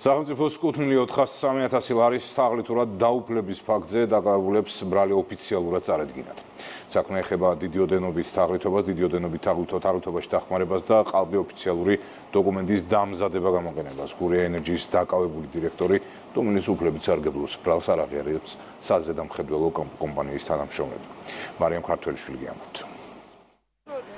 სახელმწიფოს კუთვნილი 403,000 ლარის თაღლითურად დაუფლების ფაქტზე დაკავებულებს ბრალი ოფიციალურად წარედგინათ. საქმე ეხება დიდი ოდენობით თაღლითობას, დიდი ოდენობით თაღლითობაში დახმარებას და ყალბი ოფიციალური დოკუმენტის დამზადება გამოყენებას. გურია ენერჯიის დაკავებული დირექტორი დომინის უფლებით სარგებლობს ბრალს არ აღიარებს საზედამხედველო კომპანიის თანამშრომლები. მარიამ ქართველიშვილი გიამბობთ.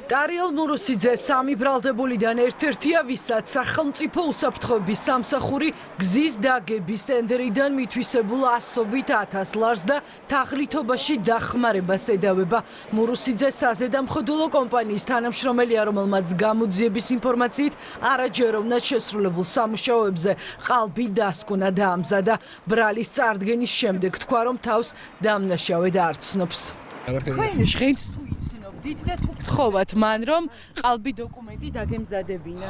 დარიელ მურუსიძე სამი ბრალდებულიდან ერთ-ერთია, ვისაც სახელმწიფო უსაფრთხოების სამსახური გზის დაგების ტენდერიდან მითვისებულ 100,000 ლარს და თაღლითობაში დახმარებას ედავება. მურუსიძე საზედამხედველო კომპანიის თანამშრომელია, რომელმაც გამოძიების ინფორმაციით არაჯეროვნად შესრულებულ სამუშაოებზე ყალბი დასკვნა დაამზადა. ბრალის წარდგენის შემდეგ თქვა, რომ თავს დამნაშავედ არ ცნობს. თქვენ ჟღენს თუ იცნობდით და თუ გთხოვათ მან რომ ყალბი დოკუმენტი დაგემზადებინა?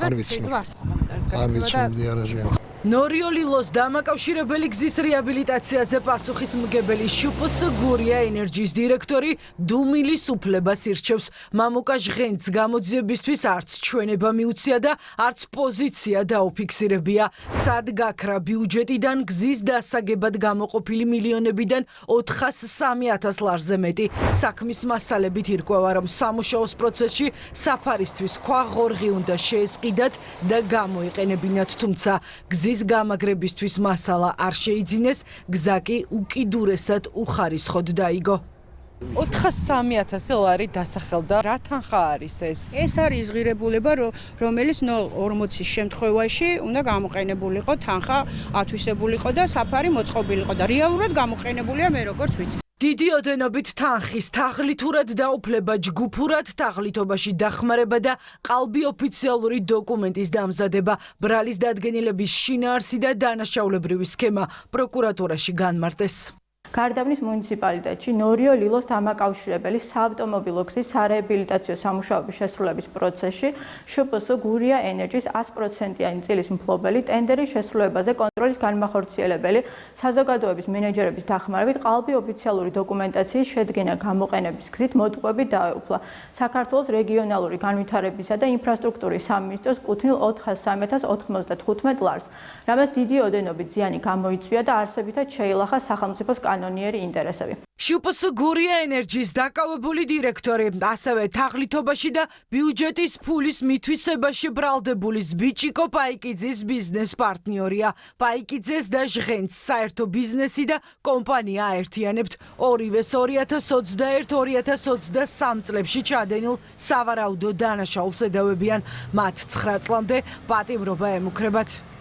არ ვიცი. ნორიოლილოს დამაკავშირებელი გზის რეაბილიტაციაზე პასუხისმგებელი შპს გურია ენერჯიის დირექტორი დუმილის უფლებას ირჩევს. მამუკა ჟღენც გამოძიებისთვის არც ჩვენება მიუცია და არც პოზიცია დაუფიქსირებია. სად გაქრა ბიუჯეტიდან გზის დასაგებად გამოყოფილი მილიონებიდან 403,000 ლარზე მეტი. საქმის მასალებით ირკვევა, რომ სამუშაოს პროცესში საფარისთვის ქვა ღორღი უნდა შეესყიდათ და გამოიყენებინათ, თუმცა გზის გამაგრებისთვის მასალა არ შეიძინეს, გზა კი უკიდურესად უხარისხოდ დაიგო. 403,000 ლარი დასახელდა. რა თანხა არის ეს? ეს არის ღირებულება, რომელიც 0,40-ის შემთხვევაში უნდა გამოყენებულიყო, თანხა ათვისებულიყო და საფარი მოწყობილიყო და რეალურად გამოყენებულია მე როგორც ვიცი. დიდი ოდენობით თანხის თაღლითურად დაუფლება, ჯგუფურად თაღლითობაში დახმარება და ყალბი ოფიციალური დოკუმენტის დამზადება. ბრალის დადგენილების შინაარსი და დანაშაულებრივი სქემა პროკურატურაში განმარტეს. გარდაბნის მუნიციპალიტეტში ნორიოლილოს დამაკავშირებელი საავტომობილო გზის სარეაბილიტაციო სამუშაოების შესრულების პროცესში შპს გურია ენერჯის 100%-იანი წილის მფლობელი ტენდერის შესრულებაზე კონტროლის განმახორციელებელი საზოგადოების მენეჯერების დახმარებით ყალბი ოფიციალური დოკუმენტაციის შედგენა გამოყენების გზით მოტყუებით დაეუფლა საქართველოს რეგიონალური განვითარებისა და ინფრასტრუქტურის სამინისტროს კუთვნილ 403,095 ლარს, რამაც დიდი ოდენობით ზიანი გამოიწვია და არსებითად შეილახა სახელმწიფოს კანონიერი ინტერესები. შპს გურია ენერჯიის დაკავებული დირექტორი, ასევე თაღლითობაში და ბიუჯეტის ფულის მითვისებაში ბრალდებული ზბიჭიკო პაიკიძის ბიზნეს პარტნიორია. პაიკიძეს და ჟღენც საერთო ბიზნესი და კომპანია აერთიანებთ. ორივეს 2021-2023 წლებში ჩადენილ სავარაუდო დანაშაულს ედავებიან. მათ 9 წლამდე პატიმრობა ემუქრებათ.